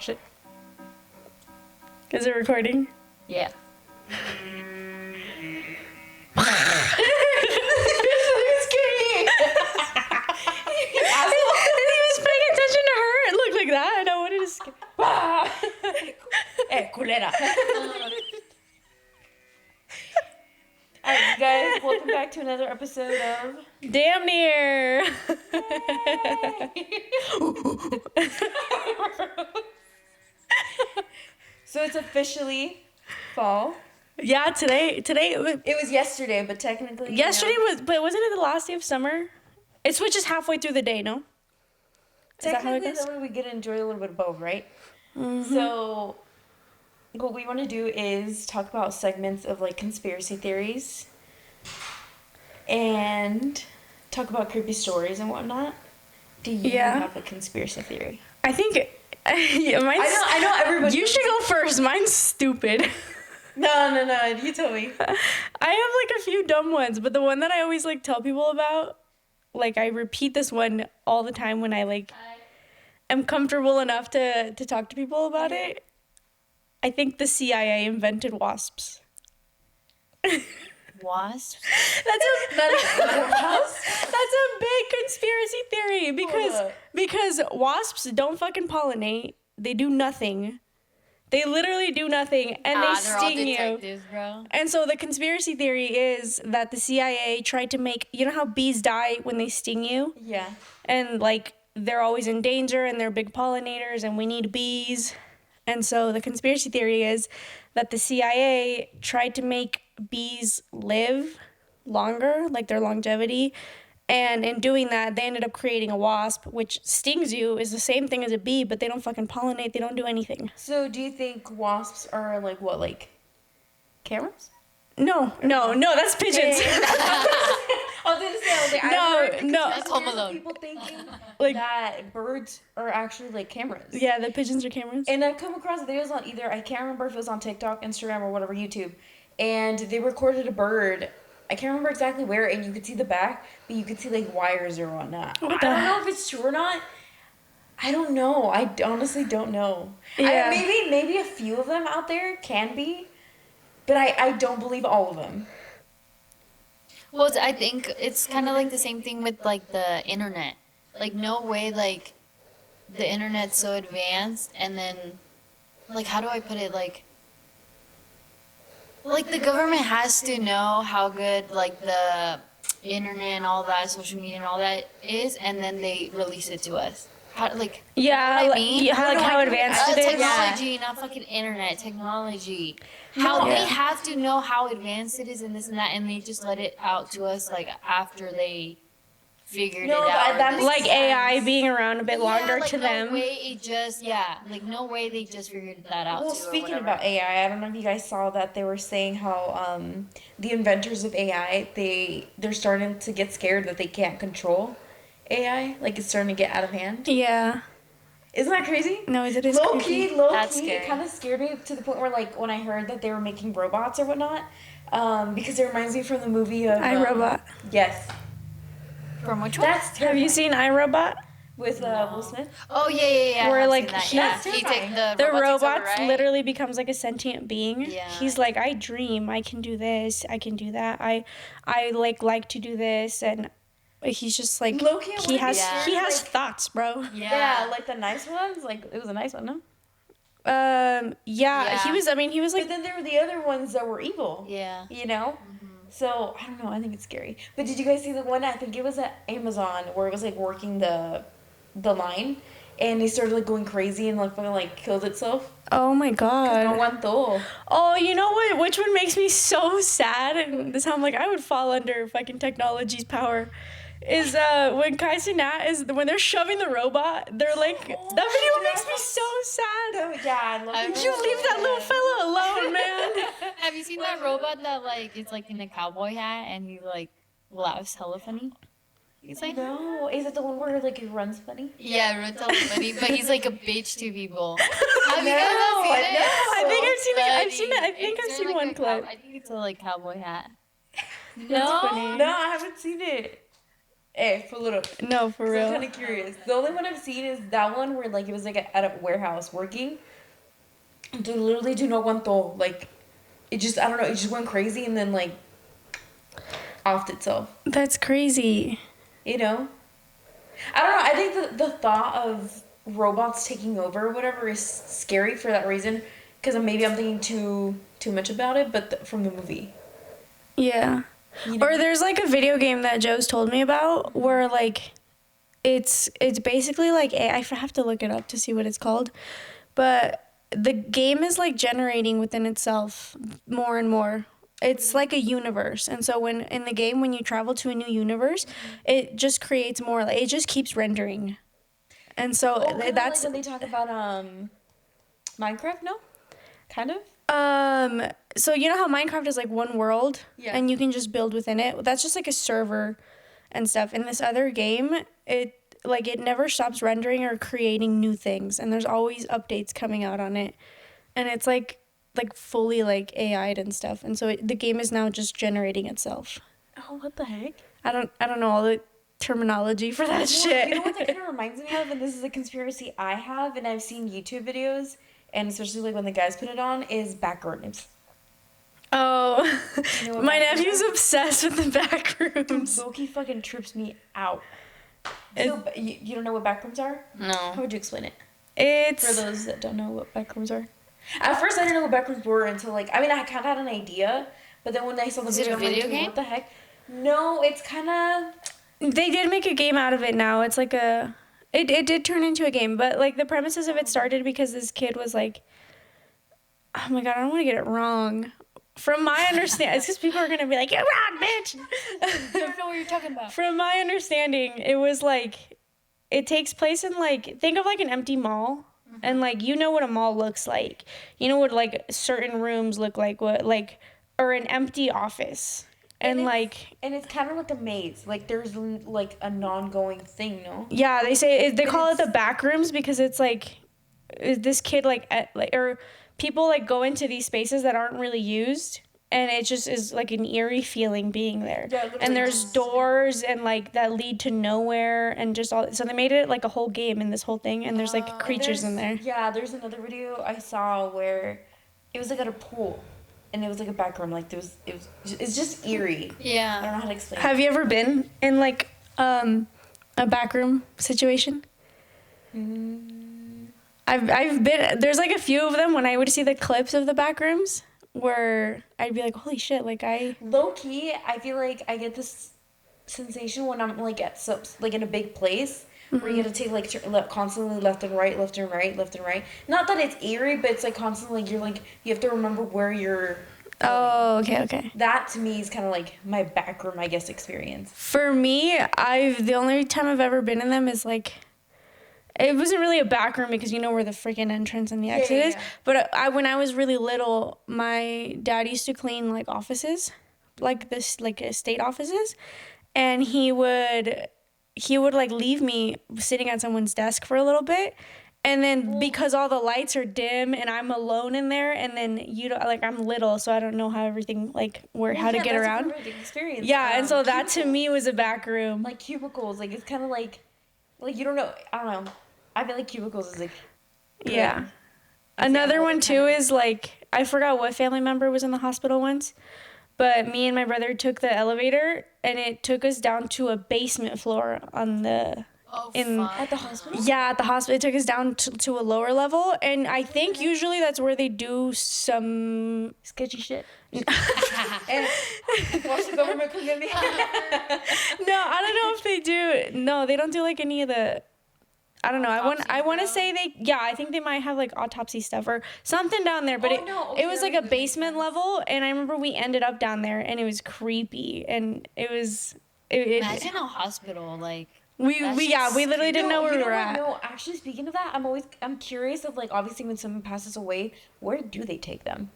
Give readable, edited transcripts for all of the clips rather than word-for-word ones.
watch it. Is it recording? Yeah. He was paying attention to her. It looked like that, and I wanted to scare. Culera. Alright, you guys, welcome back to another episode of Damn near. So it's officially fall. Yeah, today. It was yesterday, but technically. Yesterday was, but wasn't it the last day of summer? It switches halfway through the day, no? Is that how it Technically, goes? that way we get to enjoy a little bit of both, right? Mm-hmm. So, what we want to do is talk about segments of like conspiracy theories and talk about creepy stories and whatnot. Do you have a conspiracy theory? I think. Yeah, mine's, I know everybody. You should go first. Mine's stupid. No. You tell me. I have like a few dumb ones, but the one that I always like tell people about, like I repeat this one all the time when I like am comfortable enough to talk to people about it. I think the CIA invented wasps. Wasps? That's a big conspiracy theory because wasps don't fucking pollinate. They do nothing. They literally do nothing, and they sting you. Bro. And so the conspiracy theory is that the CIA tried to make, you know how bees die when they sting you? Yeah. And like they're always in danger and they're big pollinators and we need bees. And so the conspiracy theory is that the CIA tried to make bees live longer, like their longevity. And in doing that, they ended up creating a wasp, which stings you, is the same thing as a bee, but they don't fucking pollinate. They don't do anything. So do you think wasps are like what, like cameras? No, that's pigeons. I was gonna say, No. That's Home Alone. People thinking Like- that birds are actually like cameras. Yeah, the pigeons are cameras. And I've come across videos on either, I can't remember if it was on TikTok, Instagram, or whatever, YouTube, and they recorded a bird. I can't remember exactly where, and you could see the back, but you could see like wires or whatnot. I don't know if it's true or not. I don't know. I honestly don't know. Yeah. Maybe a few of them out there can be, but I don't believe all of them. Well, I think it's kind of like the same thing with like the internet. Like no way, like the internet's so advanced, and then like how do I put it, like the government has to know how good like the internet and all that, social media and all that is, and then they release it to us. How, like, Yeah, you know what I mean? how advanced it is. Technology, not fucking internet. Technology. They have to know how advanced it is and this and that, and they just let it out to us like after they figured it out. that makes Like sense. AI being around a bit longer like to them. No way it just no way they just figured that out. Well, too, or speaking whatever. about AI, I don't know if you guys saw that they were saying how the inventors of AI, they're starting to get scared that they can't control AI. Like it's starting to get out of hand. Yeah. Isn't that crazy? No, it is Low creepy. key, That's it scary. kind of scared me to the point where, like, when I heard that they were making robots or whatnot, because it reminds me from the movie of iRobot. Yes, From which one? that's Have terrifying. you seen iRobot? With Will Smith? Oh yeah. Where, I've like, seen that. he- Yeah. That's He terrifying. take The robot takes over, robot right? literally becomes like a sentient being. Yeah. He's like, I dream, I can do this, I can do that. I like to do this, and he's just like Low-key, he has yeah. he has thoughts, bro. Yeah, like the nice ones. Like, it was a nice one, no? Yeah. He was But like then there were the other ones that were evil. Yeah. You know? So, I don't know. I think it's scary. But did you guys see the one? I think it was at Amazon where it was, like, working the line. And it started, like, going crazy and, like, fucking, like, killed itself. oh my No god. aguantó. Oh, you know what? Which one makes me so sad? And this, I'm like, I would fall under fucking technology's power. Is when Kai Cenat is when they're shoving the robot, they're like that video makes me so sad. Yeah, I love it. You leave that little fella alone, man. Have you seen that robot that like it's like in a cowboy hat and he like laughs hella funny? He's like, No, is it the one where, like, it runs funny? yeah, runs hella funny, but he's like a bitch to people. Have you No, guys not seen it? I think I've seen it. I've seen it. I think It's I've seen like one a clip. I think it's a like cowboy hat. No, I haven't seen it. Hey, for a little. No, for I'm real. kind of curious. The only one I've seen is that one where like it was like at a warehouse working. Dude, literally do not want though. Like, it just I don't know. It just went crazy and then like offed itself. That's crazy. You know. I don't know. I think the thought of robots taking over or whatever is scary for that reason. Because maybe I'm thinking too much about it, but from the movie. Yeah. You know? Or there's like a video game that Joe's told me about where like it's basically like I have to look it up to see what it's called, but the game is like generating within itself more and more. It's like a universe, and so when in the game when you travel to a new universe, it just creates more. Like it just keeps rendering, and so that's like when they talk about Minecraft. No, kind of. So you know how Minecraft is like one world, Yeah. and you can just build within it. That's just like a server and stuff. In this other game, it never stops rendering or creating new things, and there's always updates coming out on it, and it's like fully like AI'd and stuff. And so the game is now just generating itself. Oh, what the heck? I don't know all the terminology for that shit. You know what that kind of reminds me of, and this is a conspiracy I have, and I've seen YouTube videos, and especially like when the guys put it on, is backrooms. Oh, You know what my back nephew's rooms? obsessed with the back rooms. Loki fucking trips me out. So, you don't know what backrooms are? How No. would you explain it? It's For those that don't know what backrooms are. At first, I didn't know what backrooms were until like I kind of had an idea, but then when I saw the Is it video, a I'm like, video dude, game? what the heck? No, it's kind of. They did make a game out of it now. It's like it did turn into a game, but like the premises of it started because this kid was like, oh my god, I don't want to get it wrong. From my understanding, it's because people are gonna be like, you're wrong, bitch. I don't know what you're talking about. From my understanding, it was like, it takes place in like, think of like an empty mall. And like, you know what a mall looks like. You know what like certain rooms look like, or an empty office. And like, And it's kind of like a maze. Like there's like a non-going thing, no? yeah, they call it the back rooms because it's like this kid or people like go into these spaces that aren't really used, and it just is like an eerie feeling being there. Yeah, literally. And there's doors and like that lead to nowhere and just all. So they made it like a whole game in this whole thing, and there's like creatures in there. Yeah, there's another video I saw where it was like at a pool, and it was like a back room. Like it's just eerie. I don't Yeah. know how to explain. Have you ever been in like a back room situation? I've been, there's like a few of them when I would see the clips of the back rooms where I'd be like, holy shit, like Low key, I feel like I get this sensation when I'm like like in a big place where you gotta take like constantly left and right, left and right, left and right. Not that it's eerie, but it's like constantly like you're like you have to remember where you're. oh, okay. That to me is kind of like my back room, I guess, experience. For me, the only time I've ever been in them is like, it wasn't really a back room because you know where the freaking entrance and the exit is. yeah. But when I was really little, my dad used to clean like offices, like state offices, and he would like leave me sitting at someone's desk for a little bit. And then because all the lights are dim and I'm alone in there, and then I'm little, so I don't know how everything how to get around. That's a perfect experience. Yeah, and so that to Cubicles. me was a back room. Like cubicles, like it's kind of like you don't know. I don't know. I feel like cubicles is like. good. Yeah. I Another feel one like too is like, I forgot what family member was in the hospital once, but me and my brother took the elevator and it took us down to a basement floor on the Oh, At the hospital. yeah, at the hospital. It took us down to a lower level, and I think usually that's where they do some Sketchy shit. And watch the government come get me. No, I don't know if they do. No, they don't do like any of the. I don't know. I want to say I think they might have like autopsy stuff or something down there, but Oh, no. Okay, it was that like a makes basement level, and I remember we ended up down there, and it was creepy, and it was. Imagine a hospital like. We literally didn't know where we were what? at. No, actually, speaking of that, I'm curious of like obviously when someone passes away, where do they take them?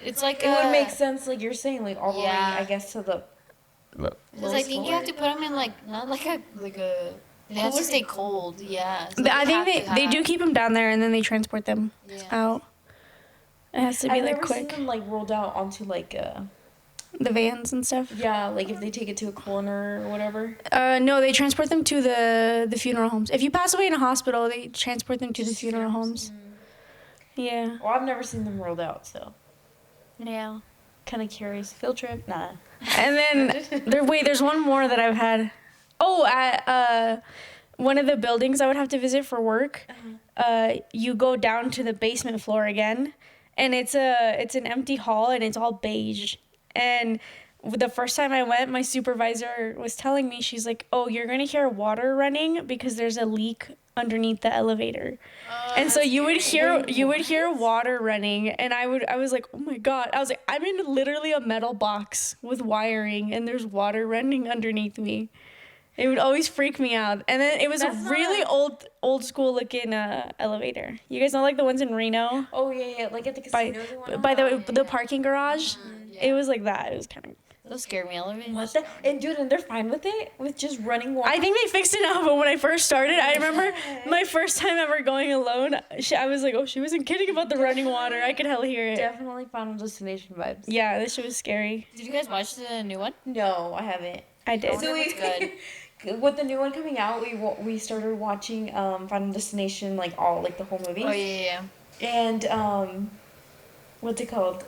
It's like It would make sense, like you're saying, like all the way, Yeah. I guess, to the. Because I think you have to put them in like not like a. They have to stay cold. Yeah. So I think have they do keep them down there, and then they transport them Yeah. out. It has to be I've like never seen quick. them like rolled out onto like The vans and stuff. Yeah, like if they take it to a coroner or whatever. No, they transport them to the funeral homes. If you pass away in a hospital, they transport them to the funeral homes. Yeah. Well, I've never seen them rolled out, so Yeah. kind of curious. Field trip? Nah. And then there's one more that I've had. Oh, at one of the buildings I would have to visit for work. You go down to the basement floor again, and it's an empty hall and it's all beige. And the first time I went, my supervisor was telling me, she's like, "Oh, you're gonna hear water running because there's a leak underneath the elevator." And so you would hear water running, and I was like, "Oh my god." I was like, "I'm in literally a metal box with wiring and there's water running underneath me." It would always freak me out. And then it was a really old school looking elevator. You guys know, like the ones in Reno Oh yeah, like at the casino. by the parking garage. It was like that. It was kind of. Those scare me. Elevators. What the? And dude, and they're fine with it, with just running water. I think they fixed it now, but when I first started, I remember my first time ever going alone. I was like, "Oh, she wasn't kidding about the running water. I could hell hear it." Definitely Final Destination vibes. Yeah, this shit was scary. Did you guys watch the new one? No, I haven't. I did. So it's good. With the new one coming out, we started watching Final Destination, like all like the whole movie. Oh yeah. And what's it called?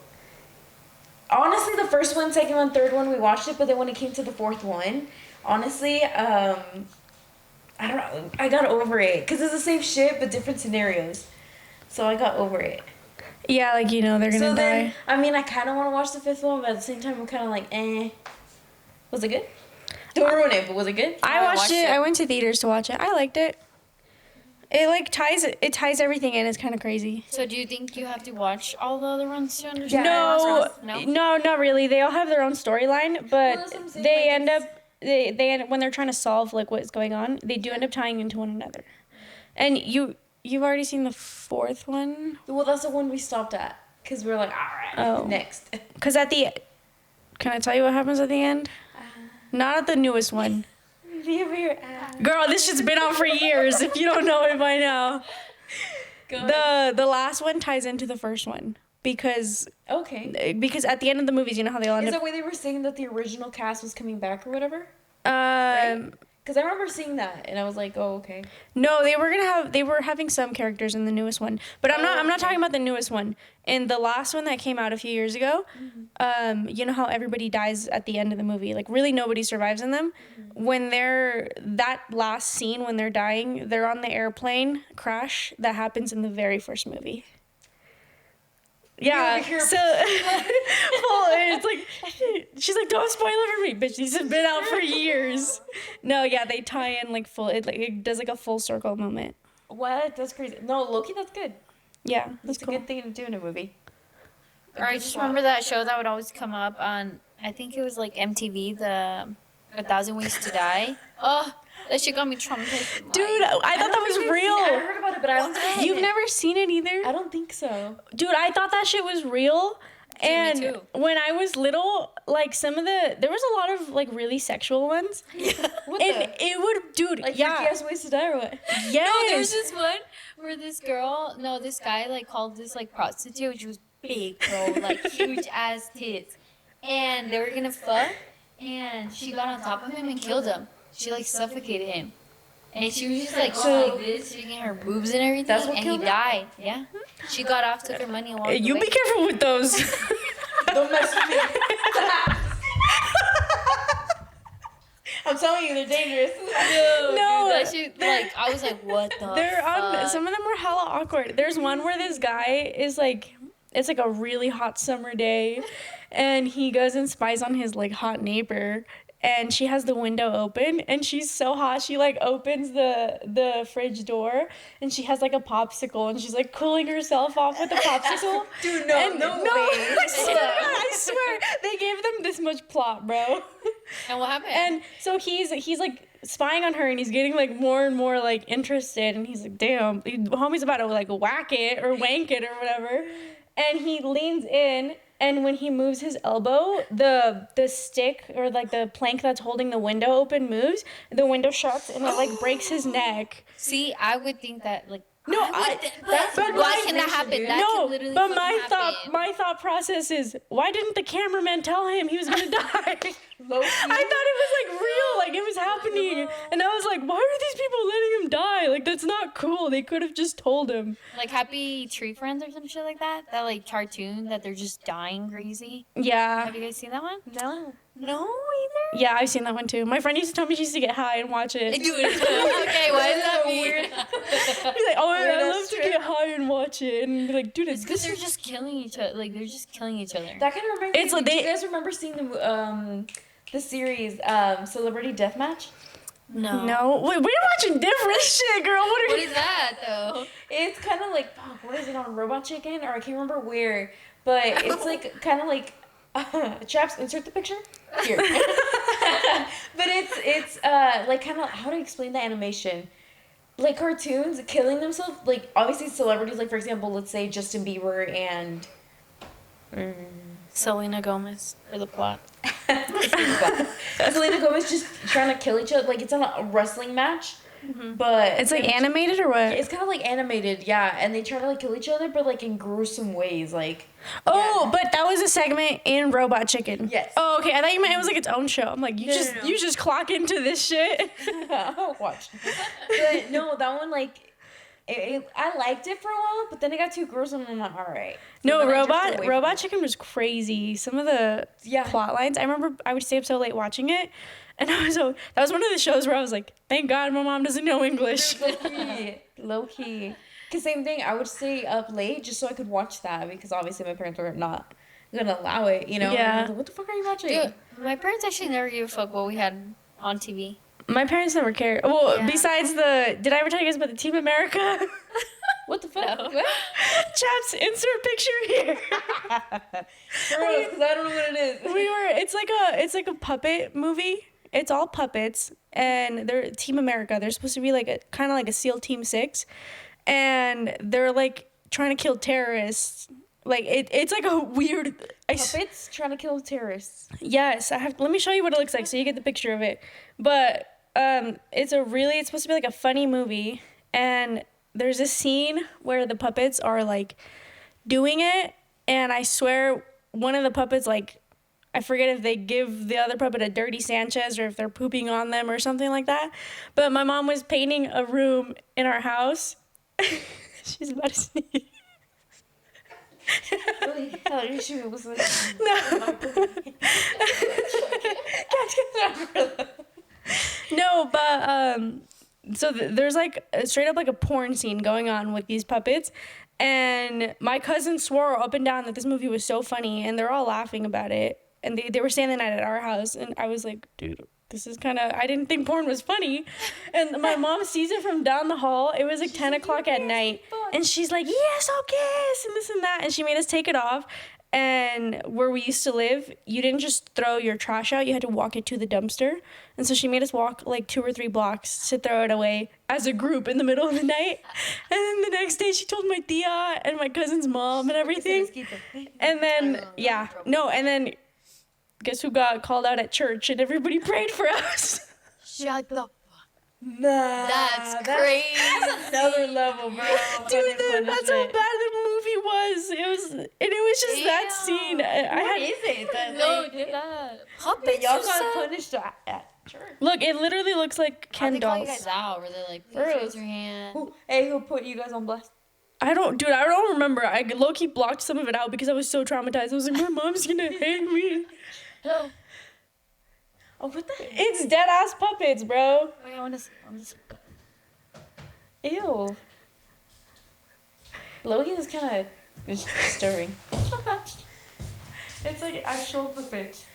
Honestly, the first one, second one, third one, we watched it, but then when it came to the fourth one, honestly, I don't know, I got over it because it's the same shit but different scenarios. So I got over it. Yeah, like they're gonna So die. then, I mean, I kind of want to watch the fifth one, but at the same time, I'm kind of like, eh. Was it good? Don't ruin it, but was it good? I watched it. I went to theaters to watch it. I liked it. It ties everything in. It's kind of crazy. So do you think you have to watch all the other ones to understand? No, No? no, not really. They all have their own storyline, but that's what I'm saying, they like, end up they end, when they're trying to solve like what's going on, they do end up tying into one another. And you've already seen the fourth one? Well, that's the one we stopped at because we were like, all right, next. Because can I tell you what happens at the end? Not at the newest one. Girl, this shit's been out for years. If you don't know it by now, the last one ties into the first one because at the end of the movies, you know how they all end Is up. that way they were saying that the original cast was coming back or whatever? Right? Because I remember seeing that and I was like, oh, okay. No, they were having some characters in the newest one, but I'm not talking about the newest one. In the last one that came out a few years ago, you know how everybody dies at the end of the movie, like really nobody survives in them. When that last scene when they're dying, they're on the airplane crash that happens in the very first movie. Yeah, so well, it's like she's like, don't spoil it for me, bitch. These have been out for years. No, yeah, they tie in like full. It does like a full circle moment. What? That's crazy. No, Loki, that's good. Yeah, That's cool. a good thing to do in a movie. Or I just remember that show that would always come up on, I think it was like MTV, the 1,000 Ways to Die. Oh, that shit got me traumatized. Dude, I thought that was I real. heard about it, but I don't think You've never seen it either? I don't think so. Dude, I thought that shit was real. Me And too. when I was little, like there was a lot of like really sexual ones. What And it would, dude, Like, yeah. 50 Ways to Die or what? Yes. No, there was this one where this guy like called this like prostitute, which was big, bro, like huge ass tits. And they were gonna fuck, and she got on top of him and killed him. She like suffocated him. And she was just like going like this, shaking her boobs and everything, That's what and he killed him? died. Yeah. She got off, took her money, and walked You away. be careful with those. Don't mess with me. I'm telling you, they're dangerous. No. Dude, that shit, like, I was like, what the They're on. fuck? Some of them were hella awkward. There's one where this guy is like, it's like a really hot summer day, and he goes and spies on his like hot neighbor, and she has the window open, and she's so hot she like opens the fridge door, and she has like a popsicle, and she's like cooling herself off with the popsicle. Dude, no way. I swear they gave them this much plot, bro. And what happened? And so he's like spying on her, and he's getting like more and more like interested, and he's like, damn, homie's about to like whack it or wank it or whatever. And he leans in, and when he moves his elbow, the stick or like the plank that's holding the window open moves, the window shuts, and it like breaks his neck. See, I would think that, like, No, But why can that happen? That no, can literally but happen. my thought process is, why didn't the cameraman tell him he was gonna die? I thought it was like real, like it was happening, and I was like, why are these people letting him die? Like that's not cool. They could have just told him. Like Happy Tree Friends or some shit like that. That like cartoon that they're just dying crazy. Yeah. Have you guys seen that one? No, either. Yeah, I've seen that one too. My friend used to tell me she used to get high and watch it. Dude. Okay, why is that weird? She's like, oh, I love to get high and watch it, and be like, dude, It's because they're just killing each other. Like they're just killing each other. That kind of reminds It's me. like Do you they- guys remember seeing the series Celebrity Deathmatch? No, wait, we're watching different shit, girl. What What is that though? It's kind of like, fuck, what is it on Robot Chicken? Or I can't remember where, but it's like kind of like, chaps, insert the picture here. But it's like kind of, how to explain the animation? Like cartoons killing themselves, like obviously celebrities, like for example, let's say Justin Bieber and Selena Gomez for the plot. Selena Gomez just trying to kill each other. Like it's on a wrestling match, but It's like animated or what? it's kind of like animated, yeah. And they try to like kill each other, but like in gruesome ways, like. Oh, but that was a segment in Robot Chicken. Yes. Oh, okay. I thought you meant it was like its own show. I'm like, you No, just no, no. you just clock into this shit. I'll watch. But no, that one like. I liked it for a while, but then it got too gruesome, and I'm like, all right. So No, then I drifted away from Robot it. Chicken was crazy. Some of the plot lines. I remember I would stay up so late watching it, and that was one of the shows where I was like, thank God my mom doesn't know English. Low key. Cause same thing. I would stay up late just so I could watch that because obviously my parents were not gonna allow it. You know. Yeah. And I was like, what the fuck are you watching? Dude, my parents actually never gave a fuck what we had on TV. My parents never cared. Well, Yeah. besides did I ever tell you guys about the Team America? What the fuck? No. What? Chaps, insert picture here. Girls, cause I don't know what it is. It's like a puppet movie. It's all puppets, and they're Team America. They're supposed to be like kind of like a SEAL Team 6, and they're like trying to kill terrorists. Like it's like a weird. Puppets trying to kill terrorists. Yes, let me show you what it looks like so you get the picture of it. But it's supposed to be like a funny movie, and there's a scene where the puppets are like doing it, and I swear one of the puppets, like, I forget if they give the other puppet a dirty Sanchez or if they're pooping on them or something like that. But my mom was painting a room in our house. She's about to sneeze. Really? Hell, you should be listening. No, but so there's like straight up like a porn scene going on with these puppets, and my cousin swore up and down that this movie was so funny, and they're all laughing about it, and they were staying the night at our house, and I was like, dude, this is kind of, I didn't think porn was funny, and my mom sees it from down the hall. It was like 10 o'clock at night, and she's like, yes, I'll kiss, and this and that, and she made us take it off. And where we used to live, you didn't just throw your trash out, you had to walk it to the dumpster. And so she made us walk like 2 or 3 blocks to throw it away as a group in the middle of the night. And then the next day she told my tia and my cousin's mom and everything. And then, and then guess who got called out at church and everybody prayed for us. Shut the Nah, That's crazy. Another level, bro. Dude, that's how bad the movie was. It was just that scene. What is it? That puppets. y'all got punished at church? Look, it literally looks like How Ken they call you dolls. guys out? Where they're like, please raise your hand. Who put you guys on blast? I don't remember. I low-key blocked some of it out because I was so traumatized. I was like, my mom's gonna hang me. Oh, what the? It's dead-ass puppets, bro. Wait, I want to see. Ew. Logan is kind of stirring. It's like actual puppets.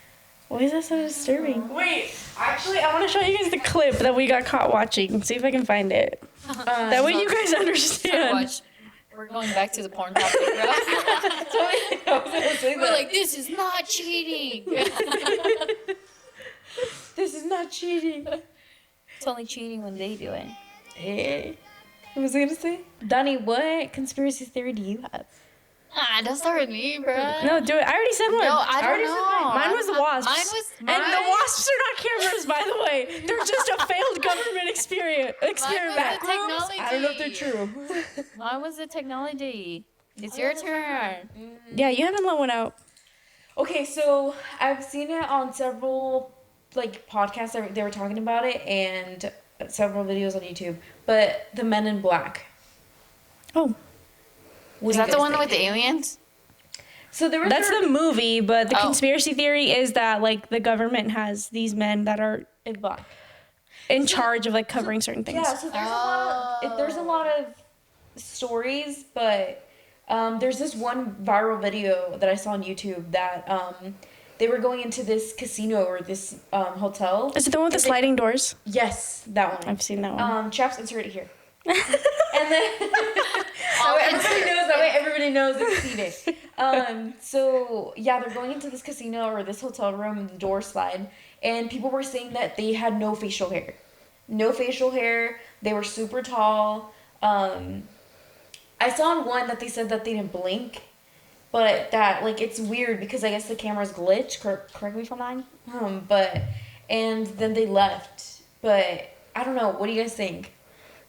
Why is that so disturbing? Wait, actually, I want to show you guys the clip that we got caught watching. See if I can find it. That way you guys understand. Watch. We're going back to the porn topic, bro. We're like, this is not cheating. This is not cheating. It's only cheating when they do it. Hey. What was I gonna say? Donnie, what conspiracy theory do you have? Don't start with me, bro. No, do it. I already said one. No, I don't already said know. Mine was the wasps. Mine was. And the wasps are not cameras, by the way. They're just a failed government experiment. Technology. I don't know if they're true. Mine was the technology. It's your turn. Yeah, you haven't let one out. Okay, so I've seen it on several like podcasts that they were talking about it and several videos on YouTube. But the Men in Black. Oh. Was that the one with the aliens? So there was That's the movie, but the Oh. conspiracy theory is that like the government has these men that are in Black. in charge of like covering certain things. Yeah, so there's a lot of stories, but there's this one viral video that I saw on YouTube that they were going into this casino or this hotel. Is it the one with the sliding doors? Yes, that one. I've seen that one. Chaps, insert it here. And then that way everybody knows they've seen it. So yeah, they're going into this casino or this hotel room and the door slide, and people were saying that they had no facial hair. No facial hair. They were super tall. I saw on one that they said that they didn't blink, but that like it's weird because I guess the camera's glitch. Correct me if I'm lying. And then they left. But I don't know. What do you guys think?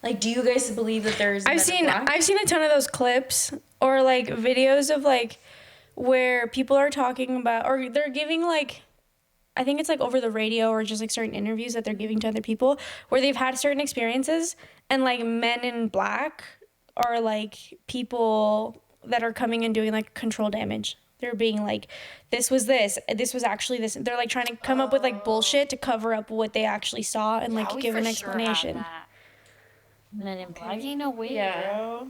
Like, do you guys believe that there's? I've seen a ton of those clips or like videos of like where people are talking about or they're giving like I think it's like over the radio or just like certain interviews that they're giving to other people where they've had certain experiences and like Men in Black are like people that are coming and doing like control damage. They're being like, this was actually this. They're like trying to come up with like bullshit to cover up what they actually saw and like give an explanation. Men in Black, ain't no way, Yeah. bro.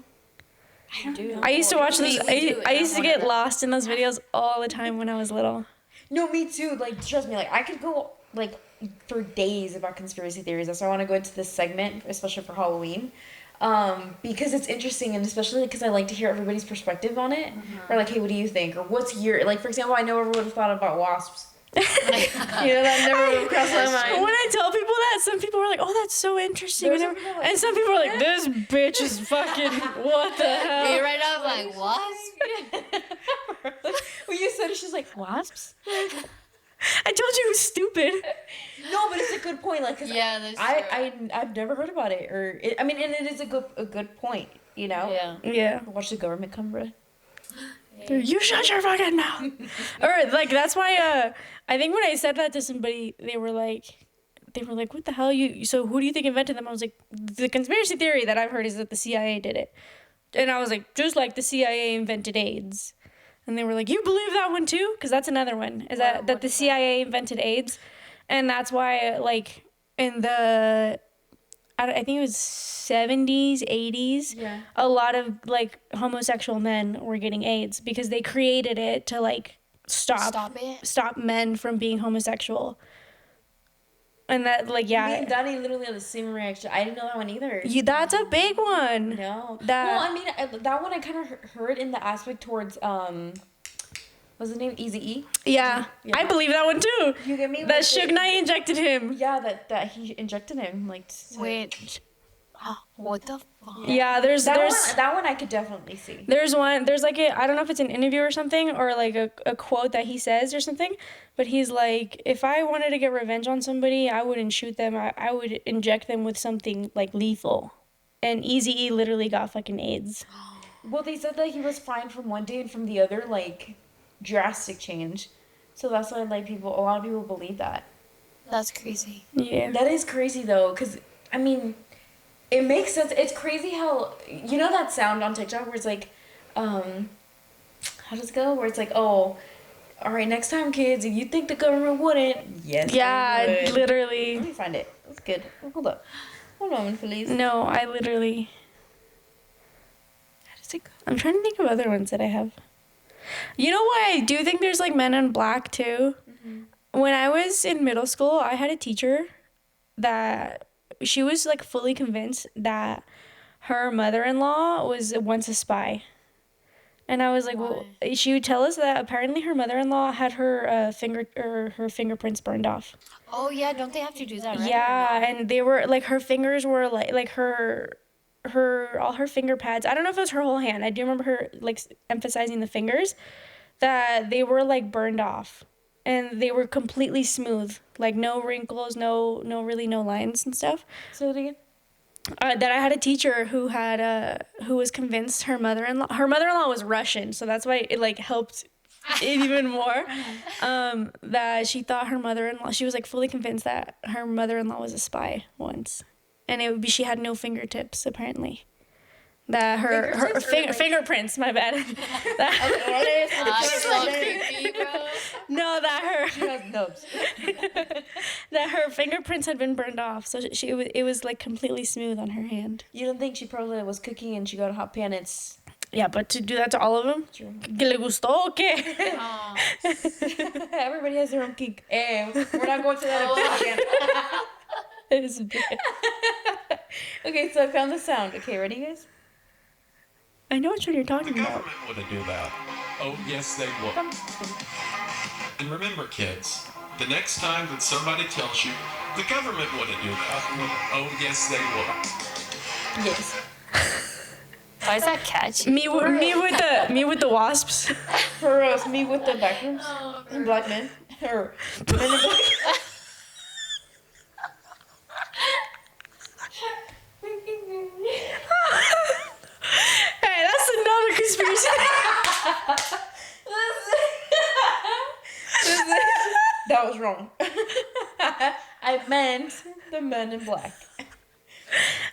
I used to watch those. We I used to get lost in those videos all the time when I was little. No, me too. Like, trust me. Like, I could go like for days about conspiracy theories. That's why I want to go into this segment, especially for Halloween, because it's interesting and especially because I like to hear everybody's perspective on it. Or like, hey, what do you think? Or what's your like? For example, I know everyone thought about wasps. You know, that never would have crossed my mind. When I tell people that, some people are like, "Oh, that's so interesting," There's some people like, and some people are like, "This bitch is fucking what the hell?" You right up like wasp. When you said it, she's like, wasps? I told you it was stupid. No, but it's a good point. Like, 'cause Yeah, that's I've never heard about it. Or I mean, and it is a good point. You know. Yeah. Yeah. Watch the government come, bro. You shut your fucking mouth. Or like that's why I think when I said that to somebody, they were like, "What the hell? So who do you think invented them?" I was like, "The conspiracy theory that I've heard is that the CIA did it," and I was like, "Just like the CIA invented AIDS," and they were like, "You believe that one too?" Because that's another one. Is that the CIA invented AIDS, and that's why like in the I think it was 70s, 80s, Yeah. a lot of like homosexual men were getting AIDS because they created it to like stop men from being homosexual. And that like Me and Danny literally had the same reaction. I didn't know that one either. that's a big one. No. That- Well, I mean, that one I kind of heard in the aspect towards what's his name? Eazy-E. Yeah. Yeah. I believe that one too. You get me? That Like, Suge Knight injected him. Yeah, that he injected him like. Wait. What the fuck? Yeah, there's That one I could definitely see. there's like I don't know if it's an interview or something or like a quote that he says or something, but he's like, if I wanted to get revenge on somebody, I wouldn't shoot them. I would inject them with something like lethal. And Eazy-E literally got fucking AIDS. Well, they said that he was fine from one day and from the other, like drastic change. So that's why like a lot of people believe that. That's crazy. Yeah. That is crazy though, because I mean, it makes sense. It's crazy how you know that sound on TikTok where it's like, how does it go? Where it's like, oh, all right, next time, kids, if you think the government wouldn't, yes, Yeah, they would. literally. Let me find it. That's good. Hold up. Hold on, please. No, I literally. How does it go? I'm trying to think of other ones that I have. You know why I do think there's like Men in Black too? When I was in middle school, I had a teacher that she was like fully convinced that her mother-in-law was once a spy. And I was like, well, she would tell us that apparently her mother-in-law had her her fingerprints burned off. Oh yeah, don't they have to do that? Right? Yeah, and they were like her fingers were like her all her finger pads. I don't know if it was her whole hand. I do remember her like emphasizing the fingers, that they were like burned off, and they were completely smooth, like no wrinkles, no lines and stuff. So again. That I had a teacher who was convinced her mother-in-law was Russian, so that's why it like helped even more. That she thought she was like fully convinced that her mother-in-law was a spy once, and it would be she had no fingertips apparently. That her fingerprints, my bad. So creepy, bro. No, that She has nubs. that her fingerprints had been burned off, so it was like completely smooth on her hand. You don't think she probably was cooking and she got a hot pan? It's Yeah, but to do that to all of them, ¿que le gustó o qué? Oh. everybody has their own kink. We're not going to that episode again. It is bad. Okay, so I found the sound. Okay, ready, guys? I know which one you're talking The about. government wouldn't do that. Oh, yes, they would. And remember, kids, the next time that somebody tells you the government wouldn't do that, oh, yes, they would. Yes. Why is that catchy? Me with the wasps. For us, me with the backrooms and black men. Or men in black. Hey, that's another conspiracy. That was wrong. I meant the men in black.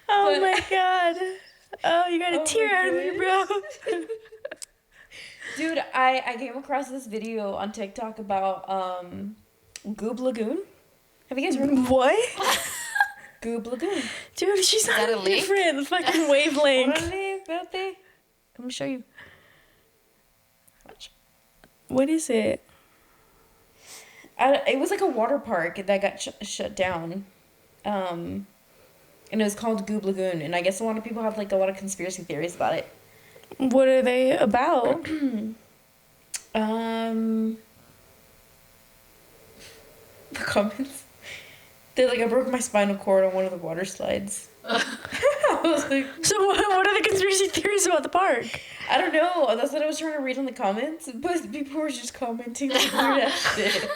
Oh But- my god. Oh, you got a Oh tear my out of me, bro. Dude, I came across this video on TikTok about Goob Lagoon. Have you guys heard of What? Goob Lagoon? Dude, she's that on a a leak? different fucking wavelength. Órale, espérate. Let me show you. Watch. What is it? It was like a water park that got shut down. And it was called Goob Lagoon. And I guess a lot of people have like a lot of conspiracy theories about it. What are they about? The comments. They're like, I broke my spinal cord on one of the water slides. I was like, So what are the conspiracy theories about the park? I don't know. That's what I was trying to read in the comments. But people were just commenting like weird ass shit.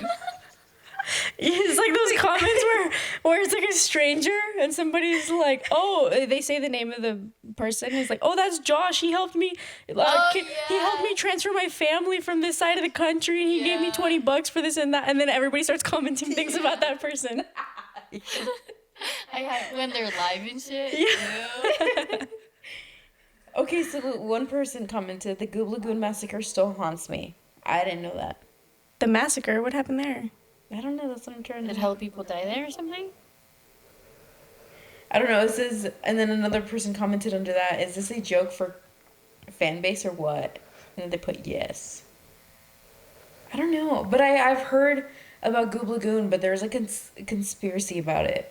It's like those comments where it's like a stranger and somebody's like, oh, they say the name of the person. It's like, oh, that's Josh. He helped me. He helped me transfer my family from this side of the country, and he gave me Yeah. $20 for this and that. And then everybody starts commenting things about that person. When they're live and shit. Yeah. Ew. Okay, so one person commented, the Goob Lagoon massacre still haunts me. I didn't know that. The massacre. What happened there? I don't know. That's what I'm trying Did to. hella people die there or something? I don't know. It says, and then another person commented under that, is this a joke for fan base or what? And then they put yes. I don't know. But I've heard about Goob Lagoon, but there's a conspiracy about it.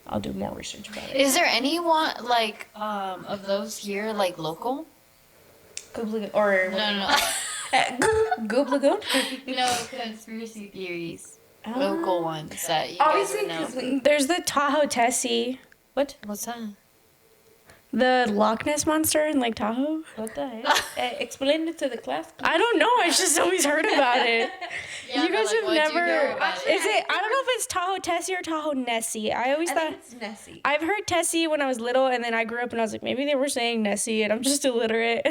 I'll do more research about it. Is there anyone like of those here like local? Goob Lagoon, or No. Goob Lagoon? No conspiracy theories. Local ones that you Obviously, guys because know. we. There's the Tahoe Tessie. What? What's that? The Loch Ness Monster in Lake Tahoe? What the heck? Explain it to the class. I don't know. I just always heard about it. Yeah, You but, guys like, have what'd you never. know about it? Is it? I don't know if it's Tahoe Tessie or Tahoe Nessie. I always I thought. think it's Nessie. I've heard Tessie when I was little, and then I grew up and I was like, maybe they were saying Nessie, and I'm just illiterate.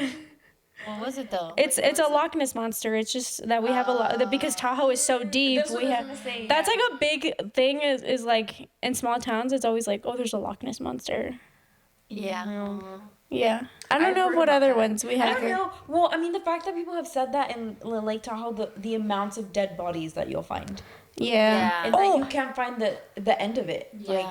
What was it though? It's a Loch Ness Monster. It's just that we have a lot because Tahoe is so deep. That's what We I was have. gonna say, That's yeah. like a big thing. Is like in small towns, it's always like, oh, there's a Loch Ness Monster. Yeah. Yeah, I don't I've know heard what about other that. ones we I have. don't here. know. Well, I mean, the fact that people have said that in Lake Tahoe, the amounts of dead bodies that you'll find, Yeah. and that you Oh, can't find the end of it. Like,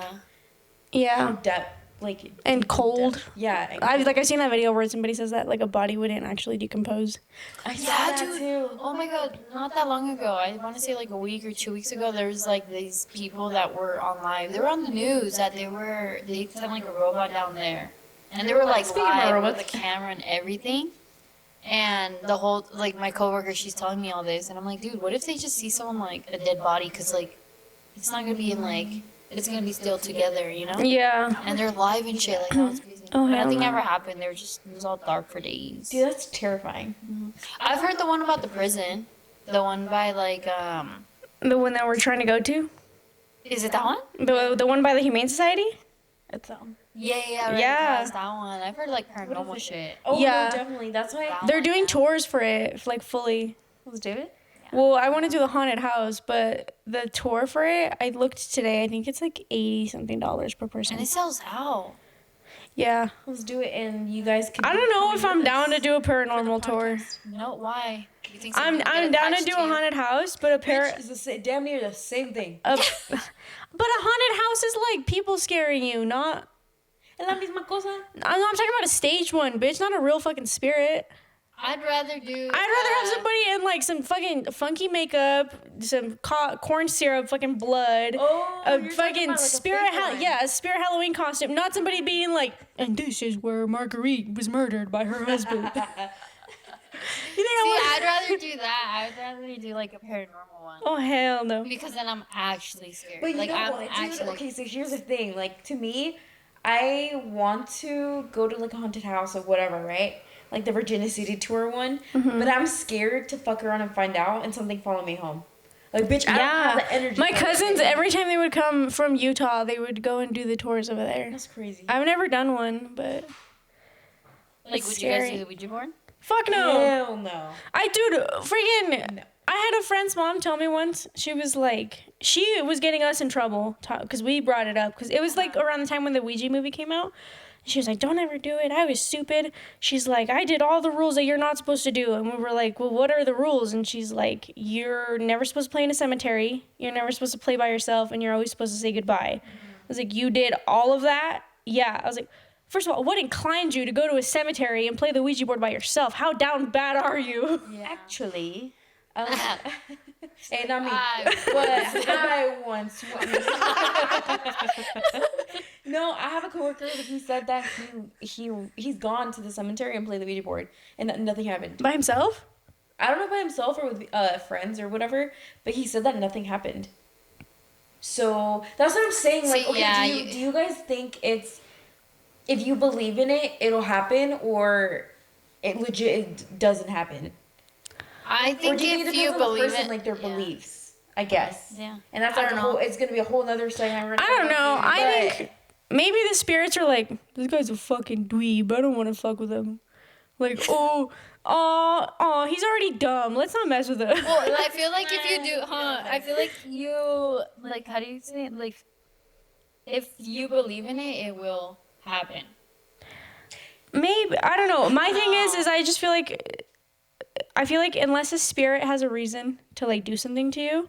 yeah. how depth, like And deep cold. depth. Yeah. and I've seen that video where somebody says that like a body wouldn't actually decompose. I saw Yeah, that dude. too. Oh my god, not that long ago. I want to say like a week or 2 weeks ago. There was like these people that were on live. They were on the news that they sent like a robot down there, and they were like Speaking of live with robots. the camera and everything. And the whole like my coworker, she's telling me all this, and I'm like, dude, what if they just see someone like a dead body? Cause like it's not gonna be in like it's gonna be still together, you know? Yeah. And they're live and shit. Like that was crazy. Oh, hell Nothing no. ever happened. It was all dark for days. Dude, that's terrifying. I've heard the one about the prison. The one by like The one that we're trying to go to? is it that one? The one by the Humane Society? It's Yeah, right Yeah. across that one. I've heard like paranormal shit. Oh Yeah. no, definitely. That's why. That They're one, doing yeah. tours for it, like fully. Let's do it. Well, I want to do the haunted house, but the tour for it, I looked today. I think it's like $80-something per person. And it sells out. Yeah. Let's do it, and you guys can. I don't know if I'm down to do a paranormal tour. No, why? You think I'm down to do a haunted house, but It's damn near the same thing. but a haunted house is like people scaring you, not. Es la misma cosa. I'm talking about a staged one, bitch, not a real fucking spirit. I'd rather I'd rather have somebody in like some fucking funky makeup, some corn syrup, fucking blood, Oh, a you're talking fucking about, like, a spirit, fake one. a spirit Halloween costume, not somebody being like, and this is where Marguerite was murdered by her husband. You think I'd rather do that. I'd rather do like a paranormal one. Oh hell no! Because then I'm actually scared. But you like know I'm what, dude? actually Okay, so here's the thing. Like, to me, I want to go to like a haunted house or whatever, right? Like the Virginia City tour one. But I'm scared to fuck around and find out and something follow me home. Like, bitch, I don't have the energy. My for that cousins, shit. every time they would come from Utah, they would go and do the tours over there. That's crazy. I've never done one, but like it's would you guys scary. do the Ouija board? fuck no. Hell no. Freaking. No. I had a friend's mom tell me once, she was getting us in trouble because we brought it up because it was like around the time when the Ouija movie came out. She was like, don't ever do it. I was stupid. She's like, I did all the rules that you're not supposed to do. And we were like, well, what are the rules? And she's like, you're never supposed to play in a cemetery. You're never supposed to play by yourself. And you're always supposed to say goodbye. I was like, you did all of that? Yeah. I was like, first of all, what inclined you to go to a cemetery and play the Ouija board by yourself? How down bad are you? Yeah. Actually, and I mean, I- but I once No, I have a coworker that he said that he's gone to the cemetery and played the Ouija board and that nothing happened. By himself? I don't know by himself or with friends or whatever, but he said that nothing happened. So that's what I'm saying. Like, See, okay, yeah, do you guys think it's if you believe in it, it'll happen, or it legit doesn't happen? I Or think do you think if it you depends on the believe person, it, like their yeah. beliefs? I guess. Yeah. And that's I like don't a whole. know. It's gonna be a whole nother segment. I don't know. I think maybe the spirits are like, this guy's a fucking dweeb. I don't want to fuck with him. Like, oh, he's already dumb. Let's not mess with him. Well, I feel like if you do, I feel like you, like, how do you say it? Like, if you believe in it, it will happen. Maybe, I don't know. My thing is I just feel like, unless a spirit has a reason to like do something to you,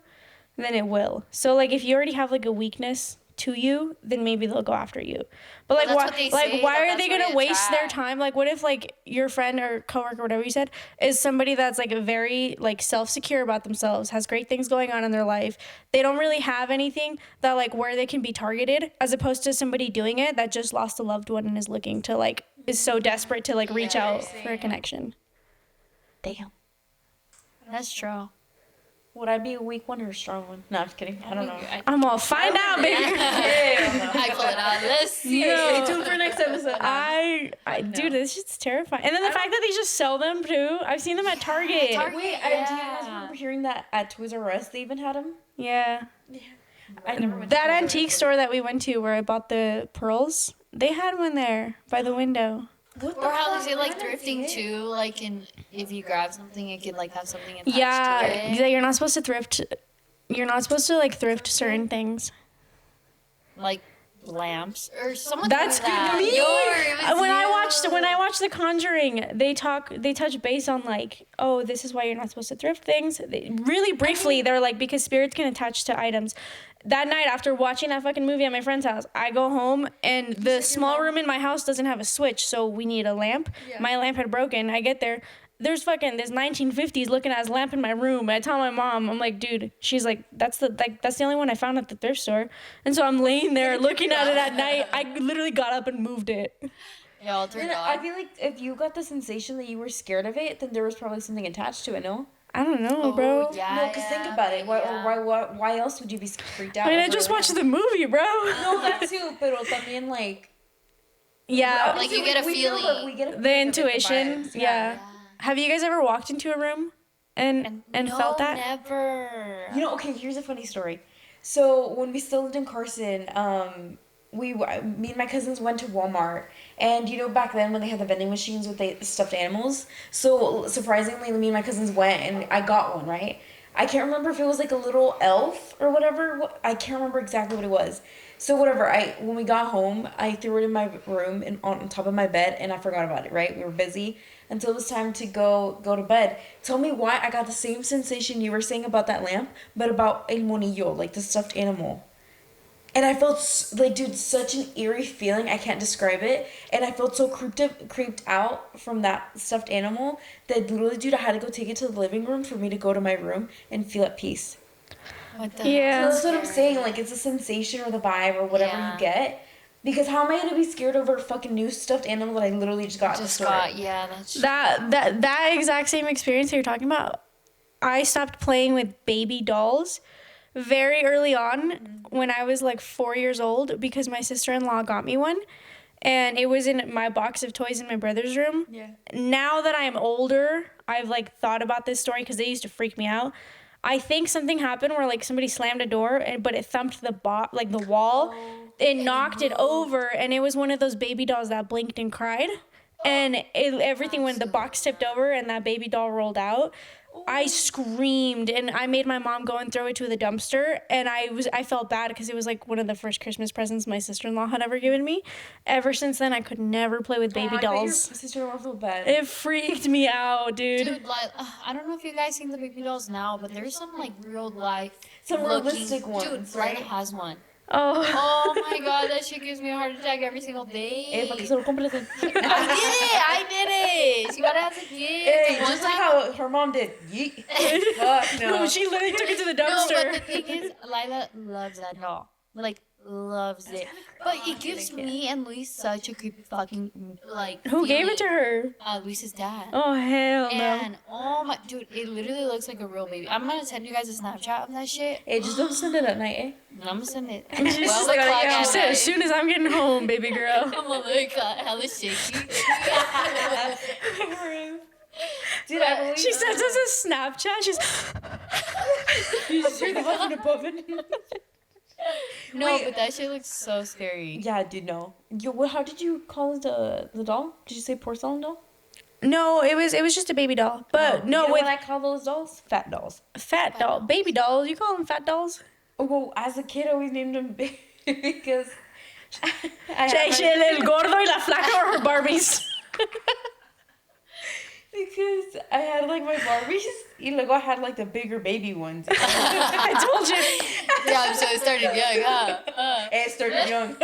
then it will. So like if you already have like a weakness to you, then maybe they'll go after you. But like Well, why that's what they say, why that are that's they what gonna they waste their attract. time? Like what if like your friend or coworker, whatever you said, is somebody that's like very like self-secure about themselves, has great things going on in their life. They don't really have anything that like where they can be targeted, as opposed to somebody doing it that just lost a loved one and is looking to like is so desperate to like reach out for a connection. Damn. That's true. Would I be a weak one or a strong one? No, I'm just kidding. I don't know. I'm all find out, baby. I pull it out. Let's see. Stay tuned for next episode. Dude, this shit's terrifying. And then the fact that they just sell them too. I've seen them at Target. Target. Wait, do you guys remember hearing that at Toys R Us they even had them? Yeah. I never went to That Toys R Us. antique store that we went to where I bought the pearls, they had one there by the window. What the Or how fuck? is it like Why did I thrifting see it? too? Like, if you grab something, it could like have something attached Yeah, to it. yeah, you're not supposed to thrift. You're not supposed to like thrift certain things. Like lamps or something. That's that. me. It was When I you. watched The Conjuring, they touch base on like, oh, this is why you're not supposed to thrift things. Really briefly, they're like, because spirits can attach to items. That night after watching that fucking movie at my friend's house, I go home and the small room in my house doesn't have a switch, so we need a lamp. Yeah. My lamp had broken. I get there. There's fucking this 1950s looking ass lamp in my room. I tell my mom, I'm like, dude. She's like, that's the only one I found at the thrift store. And so I'm laying there looking at it at night. I literally got up and moved it. Yeah, I'll turn And it I on. feel like if you got the sensation that you were scared of it, then there was probably something attached to it, no? I don't know, bro. Yeah, No, because think about it. Why else would you be freaked out? I mean, I over just a watched lamp? the movie, bro. No, that too, pero también like Yeah, Like, you get a feeling. We get a the feeling of it, intuition. vibes. Yeah. Have you guys ever walked into a room and No, felt that? never. You know, okay, here's a funny story. So when we still lived in Carson, me and my cousins went to Walmart, and you know back then when they had the vending machines with the stuffed animals. So surprisingly, me and my cousins went, and I got one. Right. I can't remember if it was like a little elf or whatever. I can't remember exactly what it was. So whatever. When we got home, I threw it in my room and on top of my bed, and I forgot about it. Right. We were busy until it was time to go to bed. Tell me why I got the same sensation you were saying about that lamp, but about el monillo, like the stuffed animal. And I felt like, dude, such an eerie feeling. I can't describe it. And I felt so creeped out from that stuffed animal that literally, dude, I had to go take it to the living room for me to go to my room and feel at peace. What the Yeah. So hell? that's what I'm saying. Like, it's a sensation or the vibe or whatever Yeah. you get. Because how am I gonna be scared over a fucking new stuffed animal that I literally just got at the Just store? got, yeah, that's That exact same experience that you're talking about. I stopped playing with baby dolls very early on when I was like 4 years old because my sister-in-law got me one, and it was in my box of toys in my brother's room. Yeah. Now that I'm older, I've like thought about this story because they used to freak me out. I think something happened where like somebody slammed a door but it thumped the wall. It knocked it over, and it was one of those baby dolls that blinked and cried. And everything when the box tipped over and that baby doll rolled out, I screamed and I made my mom go and throw it to the dumpster. And I felt bad because it was like one of the first Christmas presents my sister-in-law had ever given me. Ever since then, I could never play with baby I bet your dolls. sister-in-law felt bad. It freaked me out, dude. Dude, like, I don't know if you guys seen the baby dolls now, but there's some like real life, Some looking- realistic ones, Dude, right? Lila has one. Oh. Oh my god, that shit gives me a heart attack every single day. Para que se lo completen. I did it. She got it as a gift. Hey, One just like time- how her mom did. Yeet. Fuck no. No, she literally took it to the No, dumpster. but the thing is, Lila loves that doll. Like, loves it. But it gives me and Luis such a creepy fucking, like, Who gave it to feeling. her? Luis's dad. Oh, hell no. And, oh my, dude, it literally looks like a real baby. I'm gonna send you guys a Snapchat of that shit. Hey, just don't send it at night, eh? I'm gonna send it. She's just like, o'clock she at said, night. as soon as I'm getting home, baby girl. I'm gonna look hella shaky. Dude, I believe She sends us a Snapchat. She's. you just hear the huffing and puffing. No, Wait. but that shit looks so scary. Yeah, dude, no. How did you call the doll? Did you say porcelain doll? No, it was just a baby doll. But no, you know with what I call those dolls? Fat dolls. fat doll, baby dolls. You call them fat dolls? Oh, well, as a kid, I always named them big because I El gordo y la flaca are her Barbies. because I had like my Barbies, y luego I had like the bigger baby ones. I told you. Yeah, so it started young, huh? It started young.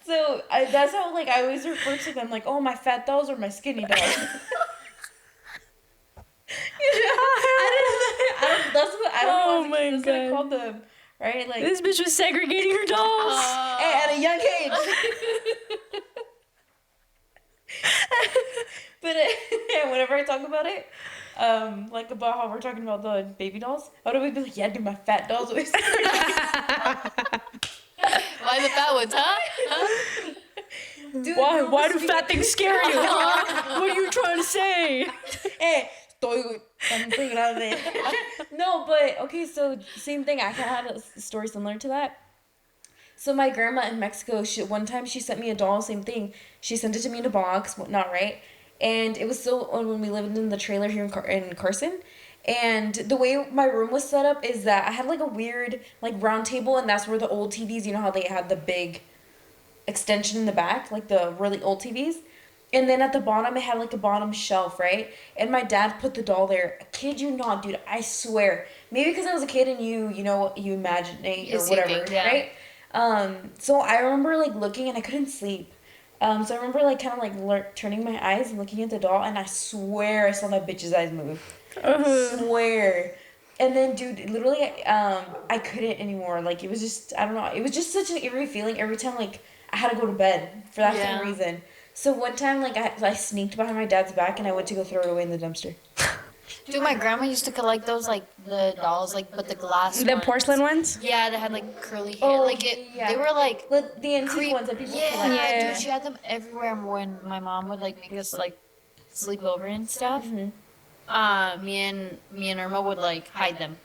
So that's how like I always refer to them like, oh, my fat dolls or my skinny dolls. I don't know Oh that's what I called them, right? Like This bitch was segregating her dolls. at a young age. But whenever I talk about it, like about how we're talking about the baby dolls, I would always be like, yeah, dude, my fat dolls always. Why the fat ones, huh? Dude, Why do fat things scare you? Huh? What are you trying to say? Estoy bastante grande. No, but okay, so same thing. I had a story similar to that. So my grandma in Mexico, one time she sent me a doll, same thing. She sent it to me in a box, whatnot, right? And it was still when we lived in the trailer here in Carson. And the way my room was set up is that I had like a weird like round table, and that's where the old TVs, you know how they had the big extension in the back, like the really old TVs. And then at the bottom, it had like a bottom shelf, right? And my dad put the doll there. I kid you not, dude. I swear. Maybe because I was a kid and you imagine it or whatever, yeah. right? So I remember like looking and I couldn't sleep. So I remember like kind of like turning my eyes and looking at the doll, and I swear I saw that bitch's eyes move. Swear. And then, dude, literally, I couldn't anymore. Like, it was just, I don't know. It was just such an eerie feeling every time, like, I had to go to bed for that Yeah. same reason. So one time, like, I sneaked behind my dad's back and I went to go throw it away in the dumpster. Dude, my grandma used to collect those, like, the dolls, like, but the glass The ones. porcelain ones? Yeah, they had, like, curly hair. Oh, like, yeah. they were, like, The antique ones that people yeah, collect. Yeah. dude, she had them everywhere when my mom would, like, make us, like, sleep over and stuff. Me and Irma would, like, hide them.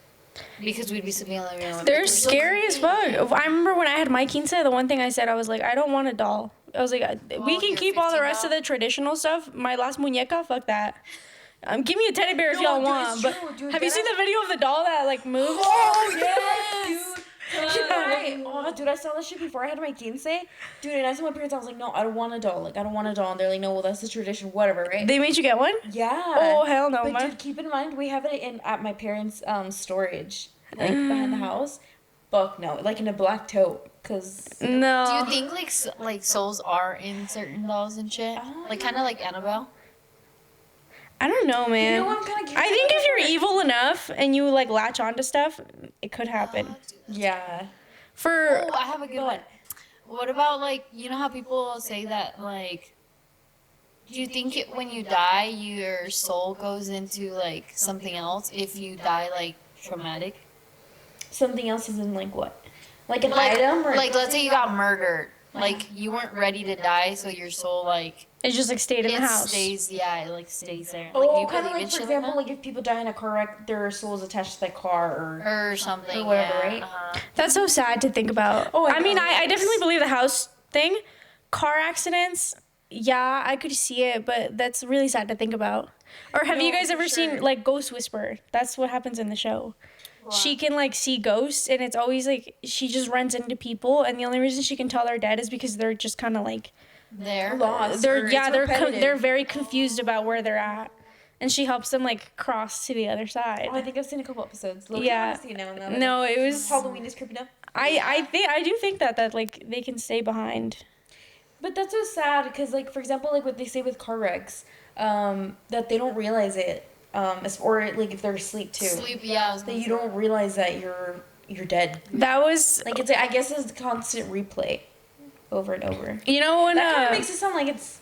Because we'd be sleeping in the living room. They're scary as fuck. I remember when I had my quince, the one thing I said, I was like, I don't want a doll. I was like, we can your keep all the 15 rest of doll? the traditional stuff. My last muñeca, fuck that. Give me a teddy bear if No, y'all dude, want. it's But true, dude. have you That seen the video of the doll that like moves? Oh, yes, dude. Oh, dude, I saw that shit before I had my quince. Dude, and I told my parents, I was like, no, I don't want a doll. Like, I don't want a doll. And they're like, no, well, that's the tradition, whatever, right? They made you get one? Yeah. Oh, hell no, But, man. dude, keep in mind, we have it at my parents' storage, like, behind the house. Fuck no. Like, in a black tote. Because... No. Do you think, like souls are in certain dolls and shit? Like, kind of like Annabelle? I don't know, man. You know, I'm kind of I think if you're evil enough and you like latch onto stuff, it could happen. Yeah. For Oh, I have a good one. What about, like, you know how people say that, like, do you think when you die, your soul goes into, like, something else if you die, like, traumatic? Something else is in, like, what? Like an Like, item? Or like, let's say you got murdered. Like, you weren't ready to die, so your soul, like, it just like stayed in the it house. stays, yeah, it, like, stays there. Like, Oh, you kind of believe in like, for shit example, that? like if people die in a car wreck, their soul is attached to the car or... Or something, Or whatever, yeah. right? That's so sad to think about. Oh, I I mean, know. I definitely believe the house thing. Car accidents, yeah, I could see it, but that's really sad to think about. Or have you No, guys for ever seen sure. like Ghost Whisperer? That's what happens in the show. She can like see ghosts, and it's always like she just runs into people, and the only reason she can tell they're dead is because they're just kind of like There. lost. or it's they're repetitive. very confused about where they're at, and she helps them like cross to the other side. Oh, I think I've seen a couple episodes. Loki, Yeah. I want to see it now. And then. No, it was Halloween is creeping up. I do think that like they can stay behind. But that's so sad because, like, for example, like what they say with car wrecks, that they don't realize it, or like if they're asleep too. Sleep, yeah. I was That gonna you say. don't realize that you're dead. That was Like it's, I guess, it's a constant replay, over and over. you know when That kind of makes it sound like it's,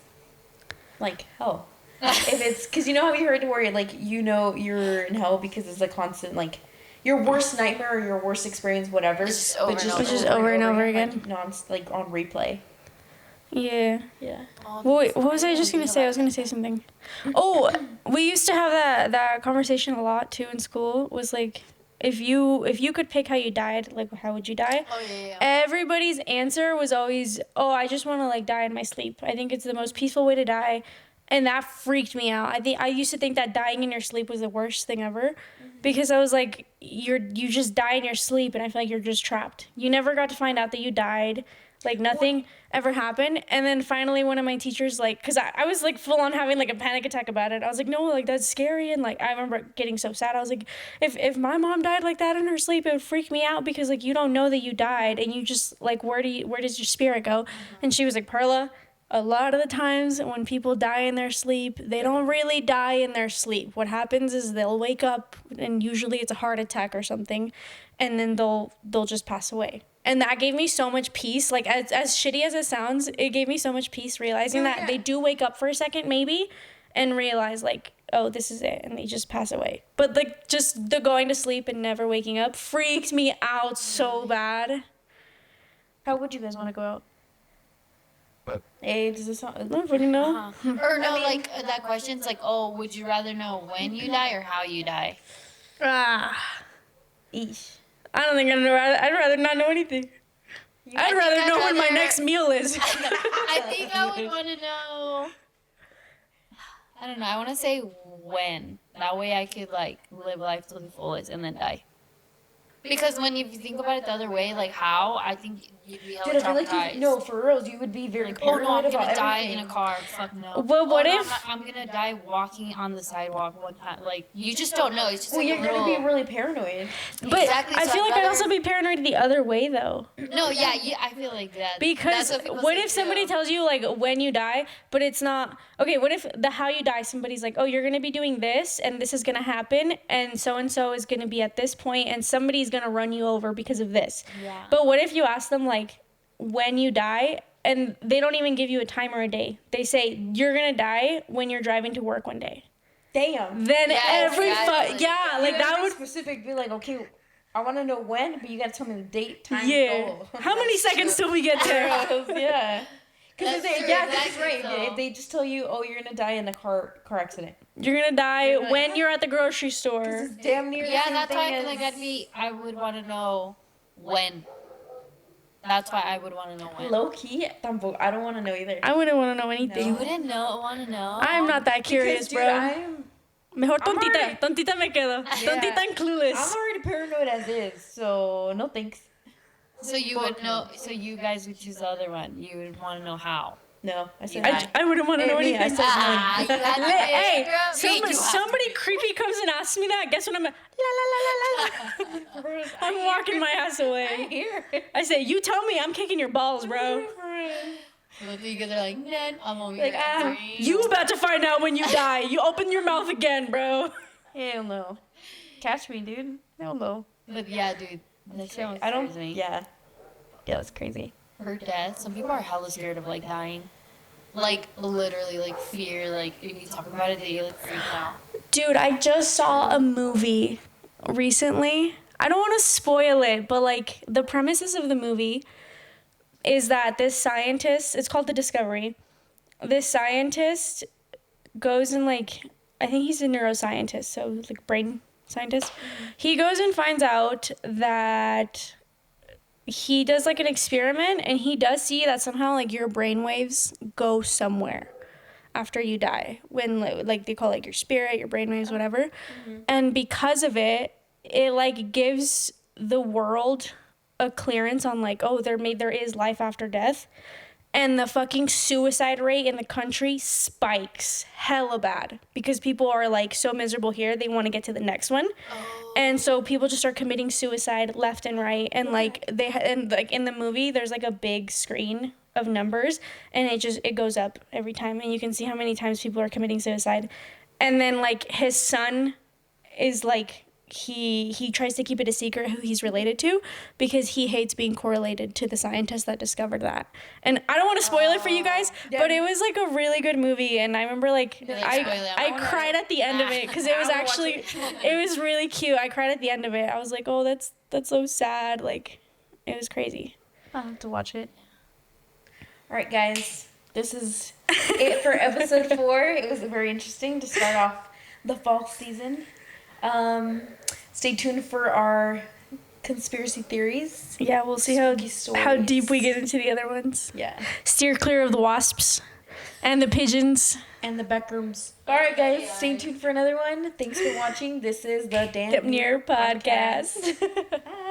like hell. If it's because you know how you heard where like you know you're in hell because it's a constant like your worst nightmare or your worst experience, whatever. It's just over and over. It's just over and over again. like on replay. yeah. Yeah. Wait, what was I just gonna say? I was gonna say something. Oh, we used to have that conversation a lot too in school. Was like, if you could pick how you died, like how would you die? Oh, yeah. Everybody's answer was always, oh, I just want to like die in my sleep. I think it's the most peaceful way to die, and that freaked me out. I used to think that dying in your sleep was the worst thing ever, because I was like, you just die in your sleep, and I feel like you're just trapped. You never got to find out that you died. Like nothing ever happened. And then finally one of my teachers, like, because I was like full on having like a panic attack about it. I was like, no, like that's scary. And like I remember getting so sad. I was like, if my mom died like that in her sleep, it would freak me out, because like you don't know that you died, and you just like where does your spirit go? And she was like, Perla, a lot of the times when people die in their sleep, they don't really die in their sleep. What happens is they'll wake up, and usually it's a heart attack or something, and then they'll just pass away. And that gave me so much peace. Like, as shitty as it sounds, it gave me so much peace realizing that they do wake up for a second, maybe, and realize, like, oh, this is it, and they just pass away. But, like, just the going to sleep and never waking up freaked me out so bad. How would you guys want to go out? But Hey, does this I sound... don't really know. Or no, like that question's like, oh, would you rather know when you die or how you die? Eesh. I don't think I'd rather not know anything. I'd rather know when my next meal is. I think I would want to know. I don't know. I want to say when. That way I could like live life to the fullest and then die. Because when you think about it the other way, like how, I think you'd be hella Dude, I feel like traumatized. no, for reals, you would be very Like, oh paranoid no, I'm about gonna die everything. in a car. Fuck no. Well, what Oh, no, if- I'm gonna die walking on the sidewalk one time? Like you just don't know. It's just Well, like you're a gonna little... be really paranoid. But Exactly, I so feel I'd like I'd rather- also be paranoid the other way, though. No, yeah, I feel like that. Because That's people what say if somebody too. tells you like when you die, but it's not okay? What if the how you die, somebody's like, oh, you're gonna be doing this, and this is gonna happen, and so is gonna be at this point, and somebody's gonna run you over because of this. Yeah. But what if you ask them like when you die, and they don't even give you a time or a day? They say you're gonna die when you're driving to work one day. damn. then Yeah, every exactly. like You that gotta be would. specific. Be like, okay, I want to know when, but you gotta tell me the date, time, Yeah. todo. How many seconds till we get there? Yeah. Because That's true, that's exactly right. so. If they just tell you, oh, you're gonna die in a car accident, You're gonna die You're like, when huh? you're at the grocery store. it's damn near the Yeah, same that's thing why as... I would want to know when. That's why I would want to know when. Low key, tampoco. I don't want to know either. I wouldn't want to know You anything. wouldn't want to know? I'm not that curious, Because, dude, bro. Mejor I'm tontita. already- Tontita me quedo. Tontita and clueless. I'm already paranoid as is, so no thanks. So you would know. So you guys would choose the other one. You would want to know how. No, I said Yeah. I wouldn't want to know me, I anything. said Ah, you had to Hey, pick, girl. You have somebody to pick. creepy comes and asks me that. Guess what? I'm like, la la la la la. I'm walking my ass away. here. I say, you tell me, I'm kicking your balls, bro. Both of you guys are like, Ned, I'm over Like, here. You about to find out when you die. You open your mouth again, bro. Hell no. Catch me, dude. Hell no. But yeah, dude. That shit was I don't. crazy. Yeah. Yeah, that's crazy. Her death. Some people are hella scared of like dying. Like literally, like fear. Like if you talk about it, they like freak out. Dude, I just saw a movie recently. I don't want to spoil it, but like the premises of the movie is that this scientist, it's called The Discovery. This scientist goes and like, I think he's a neuroscientist, so like brain scientist. He goes and finds out that he does like an experiment, and he does see that somehow like your brain waves go somewhere after you die, when like they call it like your spirit, your brain waves, whatever. And because of it, it like gives the world a clearance on like, oh, there is life after death. And the fucking suicide rate in the country spikes hella bad because people are like so miserable here, they want to get to the next one. And so people just start committing suicide left and right. And like and like in the movie, there's like a big screen of numbers, and it goes up every time, and you can see how many times people are committing suicide. And then like his son is like, he tries to keep it a secret who he's related to because he hates being correlated to the scientist that discovered that. And I don't want to spoil it for you guys, but it was like a really good movie, and I remember like I cried at the end of it because it was actually it was really cute. I cried at the end of it. I was like, oh, that's so sad. Like, it was crazy. I'll have to watch it. All right, guys. This is it for episode 4. It was very interesting to start off the fall season. Stay tuned for our conspiracy theories. Yeah, we'll see Spooky how deep stories. we get into the other ones. Yeah. Steer clear of the wasps and the pigeons. And the back rooms. All right, guys. Stay tuned for another one. Thanks for watching. This is the Damn Near Podcast. Bye.